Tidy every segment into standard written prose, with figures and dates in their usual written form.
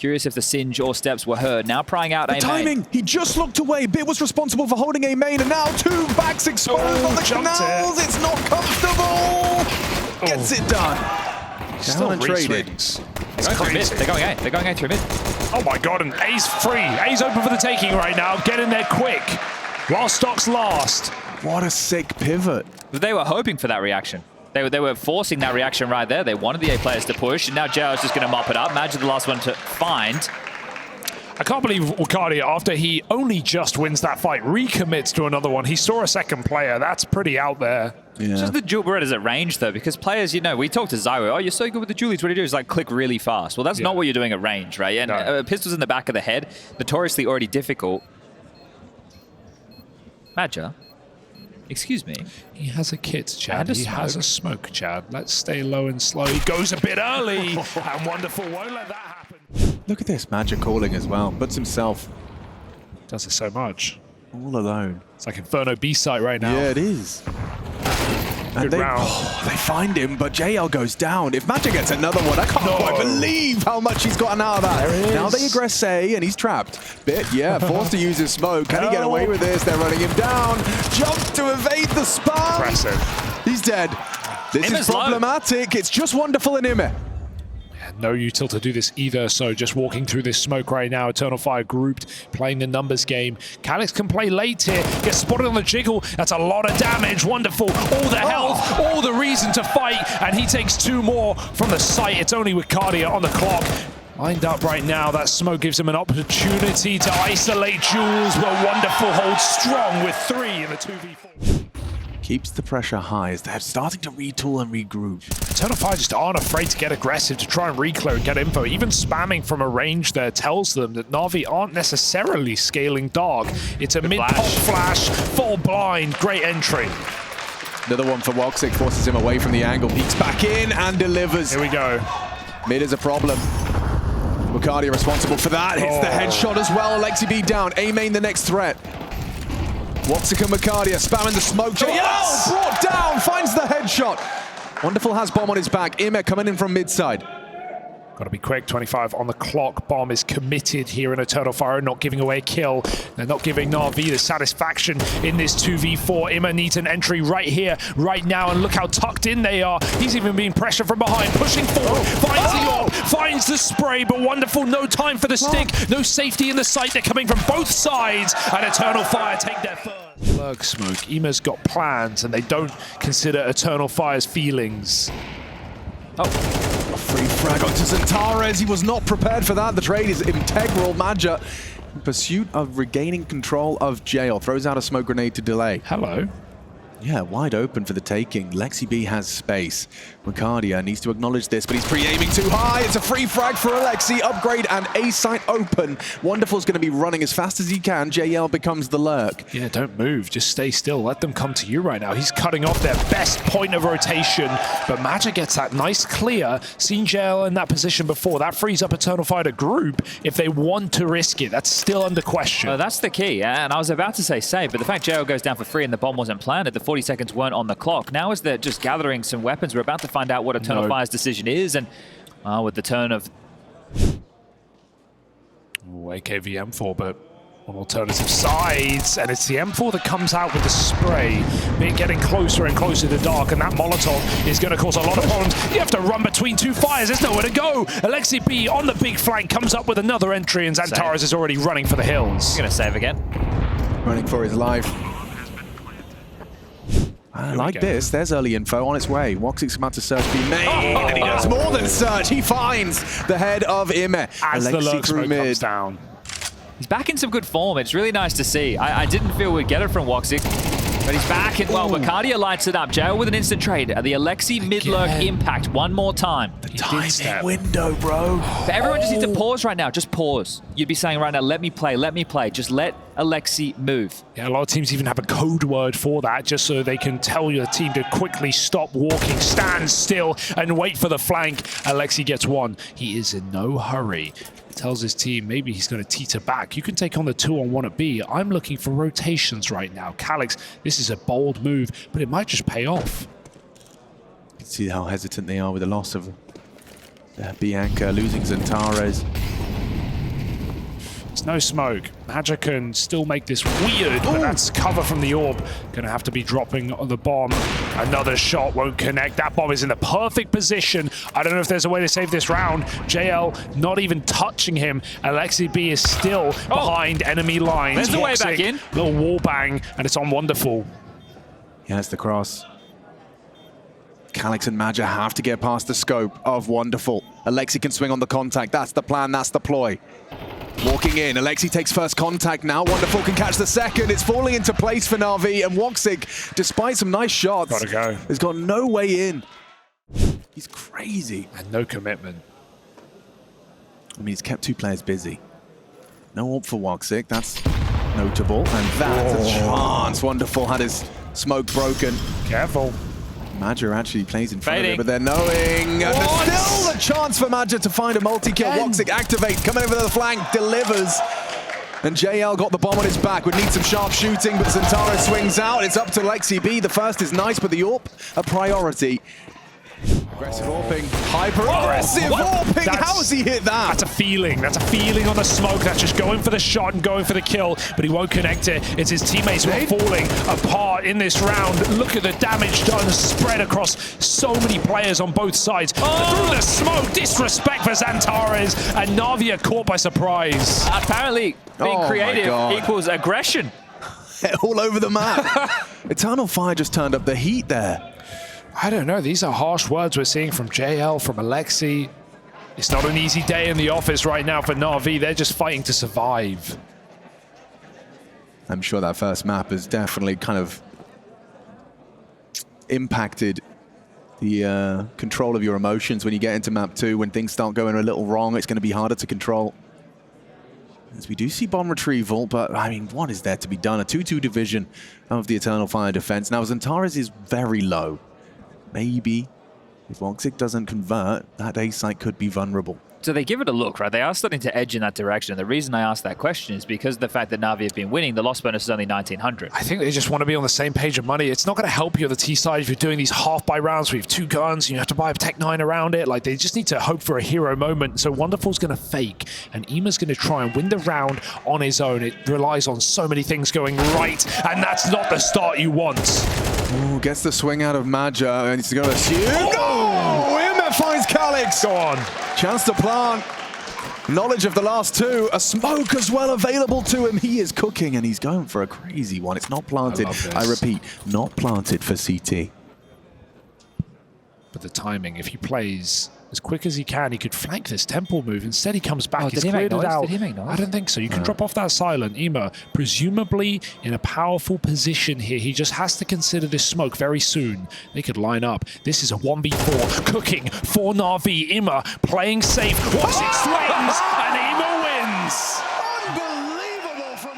Curious if the singe or steps were heard. Now prying out The A timing! main. He just looked away. Bit was responsible for holding A main, and now two backs exposed on the canals. It's not comfortable. Gets it done. Still Down and traded. They're going mid. They're going A. They're going A through mid. Oh my god, and A's free. A's open for the taking right now. Get in there quick while stocks last. What a sick pivot. They were hoping for that reaction. They were forcing that reaction right there. They wanted the A players to push, and now JL's just going to mop it up. Magic the last one to find. I can't believe Wicadia, after he only just wins that fight, recommits to another one. He saw a second player. That's pretty out there. Yeah. Just the dual Berettas at range, though, because players, you know, we talked to Zywo, oh, you're so good with the dualies, what do you do? Is like click really fast. Well, that's not what you're doing at range, right? And No. pistols in the back of the head, notoriously already difficult. Madja, excuse me. He has a kit, Chad. And a He has a smoke, Chad. Let's stay low and slow. He goes a bit early, and Wonderful won't let that happen. Look at this, Magic calling as well. Puts himself Does it so much. all alone. It's like Inferno B-site right now. Yeah, it is. And Good round. they find him, but JL goes down. If Magic gets another one, I can't quite believe how much he's gotten out of that. There it Now is. they aggress A, and he's trapped. Bit, yeah, forced to use his smoke. Can he get away with this? They're running him down. Jumps to evade the spam. Impressive. He's dead. This Imme's is problematic. It's just Wonderful in Imme. No util to do this either, so just walking through this smoke right now. Eternal Fire grouped, playing the numbers game. Calyx can play late here, gets spotted on the jiggle. That's a lot of damage. Wonderful, all the health, all the reason to fight, and he takes two more from the site. It's only Wicadia on the clock. Lined up right now, that smoke gives him an opportunity to isolate Jules, but Wonderful holds strong with 3 in the 2v4. Keeps the pressure high as they're starting to retool and regroup. Eternal Fire just aren't afraid to get aggressive, to try and reclear and get info. Even spamming from a range there tells them that NAVI aren't necessarily scaling dark. It's a mid-pop flash, full blind, great entry. Another one for woxic, forces him away from the angle, peeks back in and delivers. Here we go. Mid is a problem. Wicadia responsible for that, hits the headshot as well. Alexi B down, A main the next threat. woxic and Wicadia spamming the smoke. JL brought down, finds the headshot. Wonderful has bomb on his back. Imme coming in from mid side. Got to be quick, 25 on the clock. Bomb is committed here in Eternal Fire, not giving away a kill. They're not giving NAVI the satisfaction in this 2v4. Imme needs an entry right here, right now, and look how tucked in they are. He's even being pressured from behind, pushing forward, finds the orb, finds the spray, but Wonderful, no time for the stick, no safety in the sight. They're coming from both sides, and Eternal Fire take their first. Lurk smoke. Imme's got plans, and they don't consider Eternal Fire's feelings. A free frag onto XANTARES. He was not prepared for that. The trade is integral. Madja, in pursuit of regaining control of jail, throws out a smoke grenade to delay. Hello. Yeah, wide open for the taking. Lexi B has space. Wicadia needs to acknowledge this, but he's pre-aiming too high. It's a free frag for Alexi. Upgrade and A site open. Wonderful's going to be running as fast as he can. JL becomes the lurk. Yeah, don't move. Just stay still. Let them come to you right now. He's cutting off their best point of rotation, but Magic gets that nice clear. Seen JL in that position before. That frees up Eternal Fire to group if they want to risk it. That's still under question. Well, that's the key, and I was about to say save, but the fact JL goes down for free and the bomb wasn't planted, the 40 seconds weren't on the clock. Now as they're just gathering some weapons, we're about to find out what Eternal Fire's decision is, and with the turn of... AKV M4, but on alternative sides, and it's the M4 that comes out with the spray. Being getting closer and closer to dark, and that Molotov is going to cause a lot of problems. You have to run between two fires. There's nowhere to go. Alexi B on the big flank comes up with another entry, and XANTARES is already running for the hills. He's going to save again. Running for his life. I like this. There's early info on its way. woxic's about to search B main, and he does more than search. He finds the head of Imme. As the lurk smoke comes down. He's back in some good form. It's really nice to see. I didn't feel we'd get it from woxic, but he's back, and well, Wicadia lights it up. JL with an instant trade. The Alexi mid-lurk impact one more time. The timing window, bro. But everyone just needs to pause right now. Just pause. You'd be saying right now, let me play, let me play. Just let Alexi move. Yeah, a lot of teams even have a code word for that, just so they can tell your team to quickly stop walking, stand still, and wait for the flank. Alexi gets one. He is in no hurry. Tells his team maybe he's going to teeter back. You can take on the 2-on-1 at B. I'm looking for rotations right now. Calyx, this is a bold move, but it might just pay off. You can see how hesitant they are with the loss of B anchor, losing XANTARES. There's no smoke. Magic can still make this weird, but that's cover from the orb. Gonna have to be dropping on the bomb. Another shot won't connect. That bomb is in the perfect position. I don't know if there's a way to save this round. JL not even touching him. Alexi B is still behind enemy lines. There's the way back in. Little wall bang, and it's on Wonderful. He has the cross. Calyx and Maja have to get past the scope of Wonderful. Alexi can swing on the contact. That's the plan. That's the ploy. Walking in, Alexi takes first contact now. Wonderful can catch the second. It's falling into place for NAVI, and woxic, despite some nice shots, has got no way in. He's crazy. And no commitment. I mean, he's kept two players busy. No orb for woxic, that's notable. And that's a chance. Wonderful had his smoke broken. Careful. Maja actually plays in front of it, but they're knowing. And there's still a chance for Maja to find a multi-kill. woxic activate, coming over the flank, delivers. And JL got the bomb on his back. Would need some sharp shooting, but XANTARES swings out. It's up to Lexi B. The first is nice, but the AWP a priority. Aggressive AWPing, hyper-aggressive AWPing. How has he hit that? That's a feeling. That's a feeling on the smoke. That's just going for the shot and going for the kill, but he won't connect it. It's his teammates who are falling apart in this round. Look at the damage done, spread across so many players on both sides. Through the smoke, disrespect for XANTARES, and NAVI are caught by surprise. Apparently, being creative equals aggression. All over the map. Eternal Fire just turned up the heat there. I don't know. These are harsh words we're seeing from JL, from Alexi. It's not an easy day in the office right now for NAVI. They're just fighting to survive. I'm sure that first map has definitely kind of impacted the control of your emotions when you get into map 2. When things start going a little wrong, it's going to be harder to control. As we do see bomb retrieval, but I mean, what is there to be done? A 2-2 division of the Eternal Fire defense. Now, XANTARES is very low. Maybe if woxic doesn't convert, that A site could be vulnerable. So they give it a look, right? They are starting to edge in that direction. And the reason I asked that question is because of the fact that NAVI have been winning. The loss bonus is only 1,900. I think they just want to be on the same page of money. It's not going to help you on the T side if you're doing these half-buy rounds where you have 2 guns and you have to buy a Tech 9 around it. Like, they just need to hope for a hero moment. So Wonderful's going to fake, and Ema's going to try and win the round on his own. It relies on so many things going right, and that's not the start you want. Ooh, gets the swing out of Maja, and he's going to assume. No! Ema finds Calyx. Go on. Chance to plant. Knowledge of the last 2, a smoke as well available to him. He is cooking, and he's going for a crazy one. It's not planted. I repeat, not planted for CT. But the timing, if he plays as quick as he can, he could flank this temple move. Instead, he comes back. He's cleared it out. Did he make noise? I don't think so. You can drop off that silent. Ema, presumably in a powerful position here. He just has to consider this smoke very soon. They could line up. This is a 1v4 cooking for NAVI. Ema playing safe. woxic swings, and Ema wins. Unbelievable from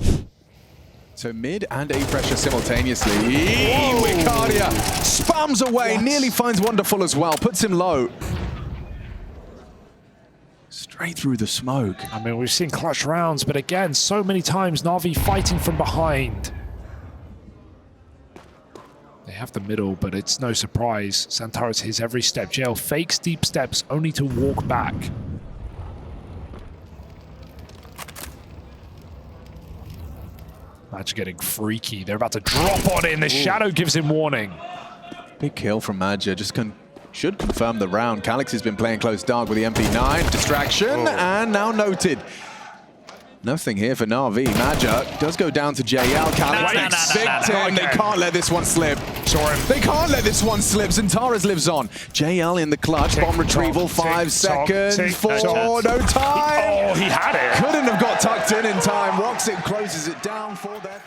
Ema. So mid and A pressure simultaneously. Wicadia spams away, nearly finds Wonderful as well, puts him low. Straight through the smoke. I mean, we've seen clutch rounds, but again, so many times NAVI fighting from behind. They have the middle, but it's no surprise. XANTARES hits every step. JL fakes deep steps only to walk back. Match getting freaky. They're about to drop on in. The shadow gives him warning. Big kill from Maja. Just should confirm the round. Calyx has been playing close dark with the MP9. Distraction, and now noted. Nothing here for NAVI. Maja does go down to JL. Calyx next victim. They can't let this one slip. They can't let this one slip. XANTARES lives on. JL in the clutch. Bomb retrieval. 5 seconds. 4. No time. Oh, he had it. Couldn't have got tucked in time. woxic closes it down for their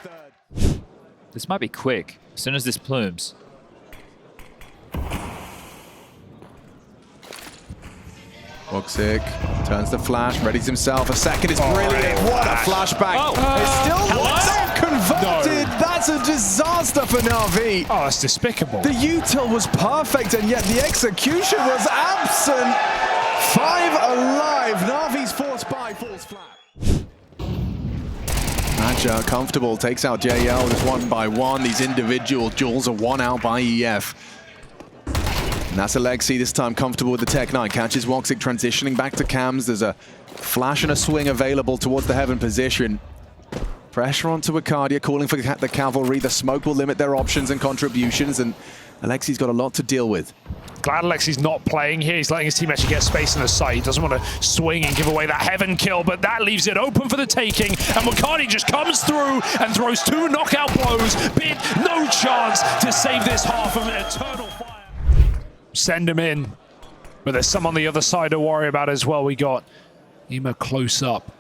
3rd. This might be quick. As soon as this plumes. woxic turns the flash, readies himself. A second is brilliant. What a flashback. It's still not converted. No. That's a disaster for NAVI. Oh, that's despicable. The util was perfect, and yet the execution was absent. 5 alive. NAVI's forced buy falls flat. Maja comfortable, takes out JL just 1 by 1. These individual duels are won out by EF. that's Alexi this time comfortable with the Tech 9. Catches woxic transitioning back to cams. There's a flash and a swing available towards the heaven position. Pressure onto Wicadia, calling for the cavalry. The smoke will limit their options and contributions, and Alexi's got a lot to deal with. Glad Alexi's not playing here. He's letting his team actually get space in the site. He doesn't want to swing and give away that heaven kill, but that leaves it open for the taking. And Wicadia just comes through and throws 2 knockout blows. Bit no chance to save this half of an eternal fire. Send him in. But there's some on the other side to worry about as well. We got Ema close up.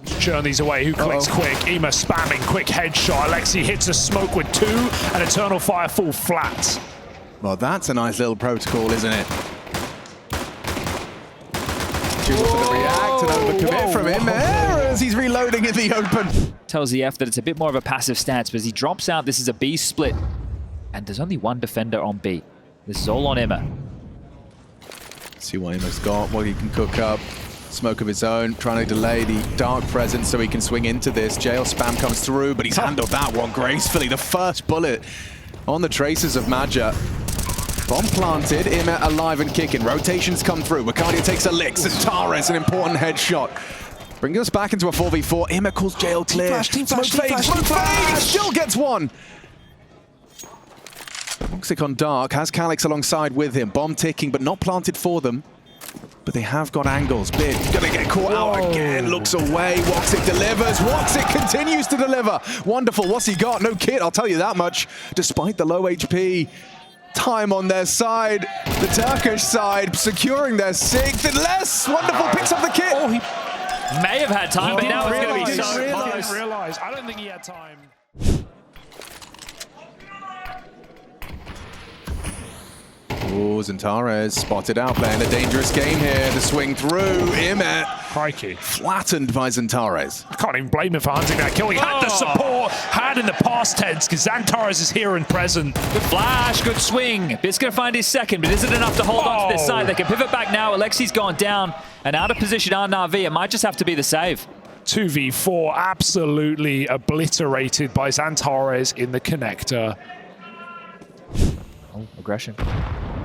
Let's churn these away. Who clicks quick? Ema spamming quick headshot. Alexi hits a smoke with 2, and Eternal Fire fall flat. Well, that's a nice little protocol, isn't it? Choosing to react and overcommit from him as he's reloading in the open. Tells the F that it's a bit more of a passive stance, but as he drops out, this is a B split. And there's only 1 defender on B. This is all on Emma. See what Emma's got, what he can cook up. Smoke of his own, trying to delay the dark presence so he can swing into this. Jail spam comes through, but he's handled that one gracefully. The first bullet on the traces of Maja. Bomb planted, Emma alive and kicking. Rotations come through. Wicadia takes a lick. XANTARES, an important headshot. Bringing us back into a 4v4. Emma calls jail clear. Team flash, Smoke fade, still gets one. woxic on dark, has Calyx alongside with him. Bomb ticking, but not planted for them. But they have got angles. Bid gonna get caught out again. Looks away. woxic delivers. woxic continues to deliver. Wonderful. What's he got? No kit, I'll tell you that much. Despite the low HP. Time on their side. The Turkish side securing their 6th and less. Wonderful picks up the kit. Oh, he may have had time, but now it's going to be so close. I didn't realize. I don't think he had time. Oh, XANTARES spotted out, playing a dangerous game here. The swing through. Imet. Crikey. Flattened by XANTARES. I can't even blame him for hunting that kill. He had the support, had in the past tense, because XANTARES is here and present. Good flash, good swing. Bit's going to find his second, but is it enough to hold on to this side? They can pivot back now. Alexi's gone down and out of position on NAVI. It might just have to be the save. 2v4 absolutely obliterated by XANTARES in the connector. Oh, aggression.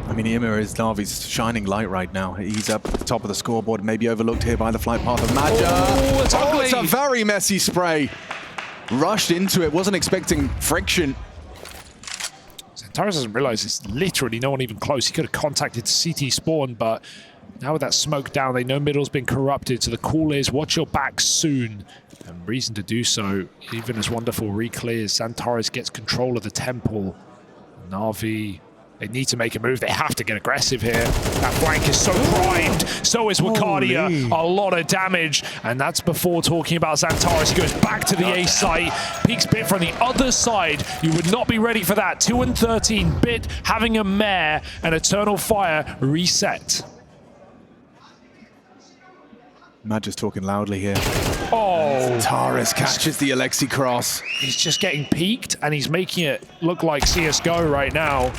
I mean, Ymir is Navi's shining light right now. He's up at the top of the scoreboard, maybe overlooked here by the flight path of Maja. Oh, it's ugly. It's a very messy spray. Rushed into it, wasn't expecting friction. XANTARES doesn't realize it's literally no one even close. He could have contacted CT spawn, but now with that smoke down, they know middle's been corrupted. So the call is, watch your back soon. And reason to do so, even as Wonderful re-clears, XANTARES gets control of the temple. NAVI, they need to make a move. They have to get aggressive here. That flank is so primed. So is Wicadia. A lot of damage. And that's before talking about XANTARES. He goes back to the A site. Peeks Bit from the other side. You would not be ready for that. 2 and 13. Bit having a mare. And Eternal Fire reset. Maja's talking loudly here. Oh. XANTARES catches the Alexi cross. He's just getting peaked, and he's making it look like CSGO right now.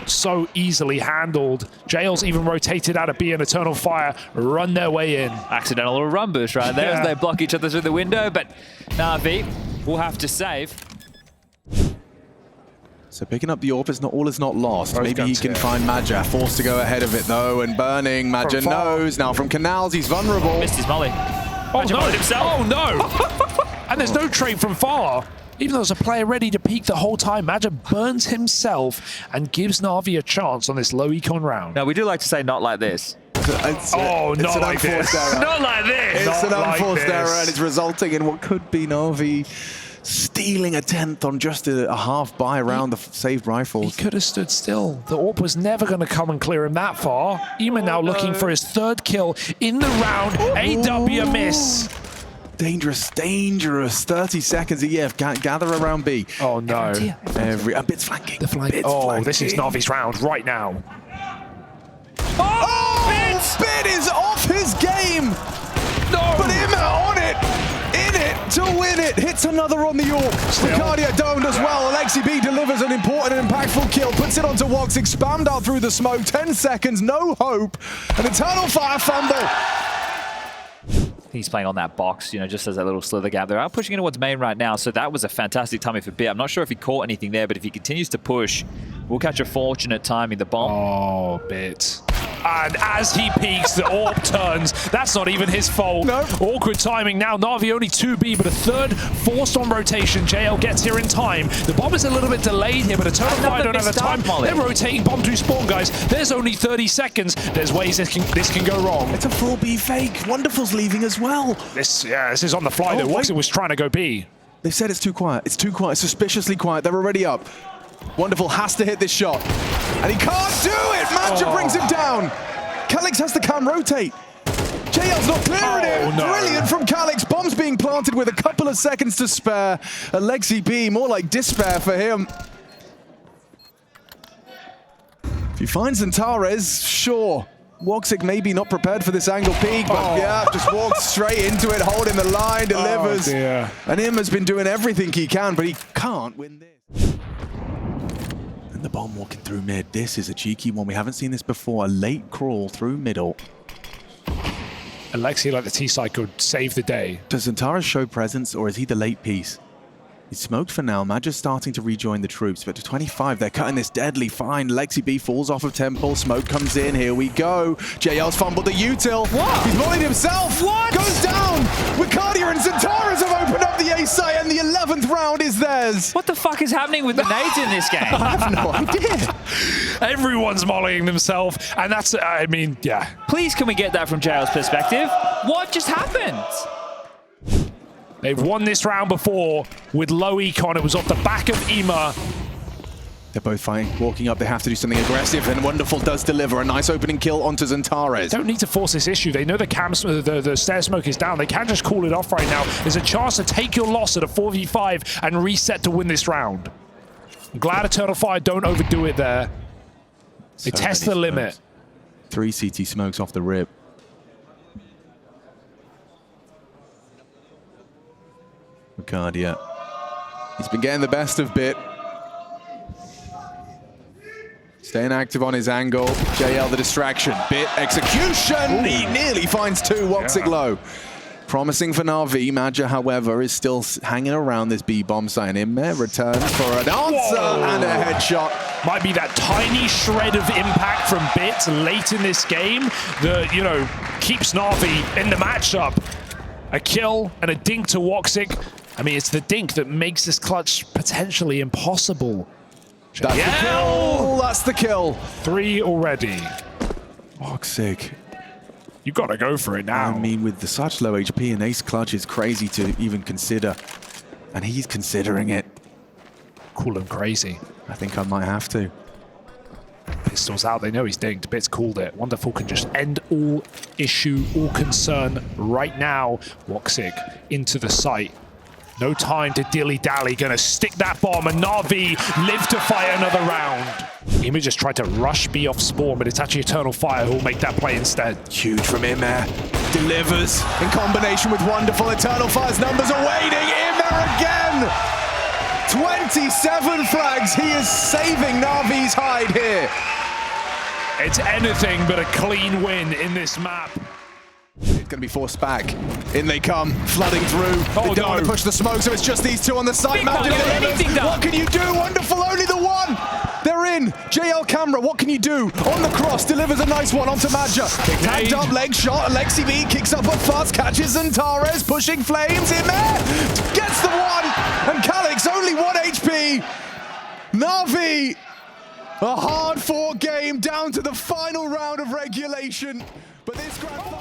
So easily handled. Jail's even rotated out of B and Eternal Fire run their way in. Accidental little run boost right there as they block each other through the window, but NAVI will have to save. So picking up the AWP is not all is not lost. Maybe he can find Maja. Forced to go ahead of it though, and burning. Maja knows. Now from Canals, he's vulnerable. Missed his molly. Oh no! Oh no! And there's no trade from far. Even though there's a player ready to peek the whole time, Maja burns himself and gives NAVI a chance on this low econ round. Now we do like to say not like this. It's not like this. Not like this. It's an unforced error, and it's resulting in what could be NAVI stealing a 10th on just a half buy around the saved rifles. He could have stood still. The AWP was never going to come and clear him that far. Ema now looking for his 3rd kill in the round. AW miss. Dangerous, dangerous. 30 seconds EF. Gather around B. Oh no. Bit's flanking. The flank. This is NAVI's round right now. Oh! Bit is off his game! No! But Ema on it! In it to win it! Hits another on the AWP. Wicadia domed as well. Alexi B delivers an important and impactful kill. Puts it onto woxic. Spammed out through the smoke. 10 seconds. No hope. An Eternal Fire fumble. He's playing on that box, you know, just as a little slither gap. They're out pushing in towards main right now, so that was a fantastic timing for Bit. I'm not sure if he caught anything there, but if he continues to push, We'll catch a fortunate timing the bomb. Oh, bit. And as he peeks, the orb turns. That's not even his fault. No. Awkward timing now. NAVI only 2B, but a third forced on rotation. JL gets here in time. The bomb is a little bit delayed here, but Eternal Fire don't have the time. They're rotating bomb to spawn, guys. There's only 30 seconds. There's ways this can go wrong. It's a full B fake. Wonderful's leaving as well. This is on the fly, though. Woxic was trying to go B. They said it's too quiet. It's too quiet. Suspiciously quiet. They're already up. Wonderful has to hit this shot. And he can't do it! Magic brings him down. Calyx has to cam rotate. JL's not clearing him. No. Brilliant from Calyx. Bombs being planted with a couple of seconds to spare. Alexi B, more like despair for him. If he finds XANTARES, sure. woxic maybe not prepared for this angle peak, but yeah, just walks straight into it, holding the line, delivers. And him has been doing everything he can, but he can't win this. And the bomb walking through mid. This is a cheeky one. We haven't seen this before. A late crawl through middle. Alexi, like the T-side, could save the day. Does XANTARES show presence, or is he the late piece? He's smoked for now. Magi's starting to rejoin the troops, but to 25, they're cutting this deadly fine. Lexi B falls off of Temple. Smoke comes in. Here we go. JL's fumbled the util. What? He's mulling himself. What? Goes down. Wicadia and XANTARES have opened up the A site, and the 11th round is theirs. What the fuck is happening with the nades in this game? I have no idea. Everyone's mollying themselves, and that's, I mean, yeah. Please, can we get that from JL's perspective? What just happened? They've won this round before with low econ. It was off the back of Ema. They're both fine. Walking up, they have to do something aggressive, and Wonderful does deliver a nice opening kill onto XANTARES. Don't need to force this issue. They know the stair smoke is down. They can just call it off right now. There's a chance to take your loss at a 4v5 and reset to win this round. I'm glad Eternal Fire don't overdo it there. They test the limit. 3 CT smokes off the rip. Wicadia. He's been getting the best of Bit. Staying active on his angle. JL the distraction. Bit execution. Ooh. He nearly finds 2. woxic low. Promising for NAVI. Maja, however, is still hanging around this B-bomb site. In there returns for an answer and a headshot. Might be that tiny shred of impact from Bit late in this game that, you know, keeps NAVI in the matchup. A kill and a dink to woxic. I mean, it's the dink that makes this clutch potentially impossible. That's the kill. That's the kill. 3 already. woxic. You gotta go for it now. I mean, with such low HP, an ace clutch is crazy to even consider. And he's considering it. Cool and crazy. I think I might have to. Pistols out, they know he's dinked. Bit's called it. Wonderful can just end all issue, all concern right now. woxic into the site. No time to dilly-dally. Gonna stick that bomb, and NAVI live to fight another round. Ema just tried to rush B off spawn, but it's actually Eternal Fire who'll make that play instead. Huge from Ema. Delivers in combination with Wonderful. Eternal Fire's numbers are waiting. Ema again. 27 frags. He is saving NAVI's hide here. It's anything but a clean win in this map. It's going to be forced back. In they come, flooding through. They don't want to push the smoke, so it's just these 2 on the site. What can you do? Wonderful, only the 1. They're in. JL camera, what can you do? On the cross, delivers a nice one onto Maja. Tagged up, leg shot. Alexi B kicks up a fuss, catches XANTARES, pushing flames in there. Gets the 1. And Calyx, only 1 HP. NAVI, a hard-fought game down to the final round of regulation. But this grand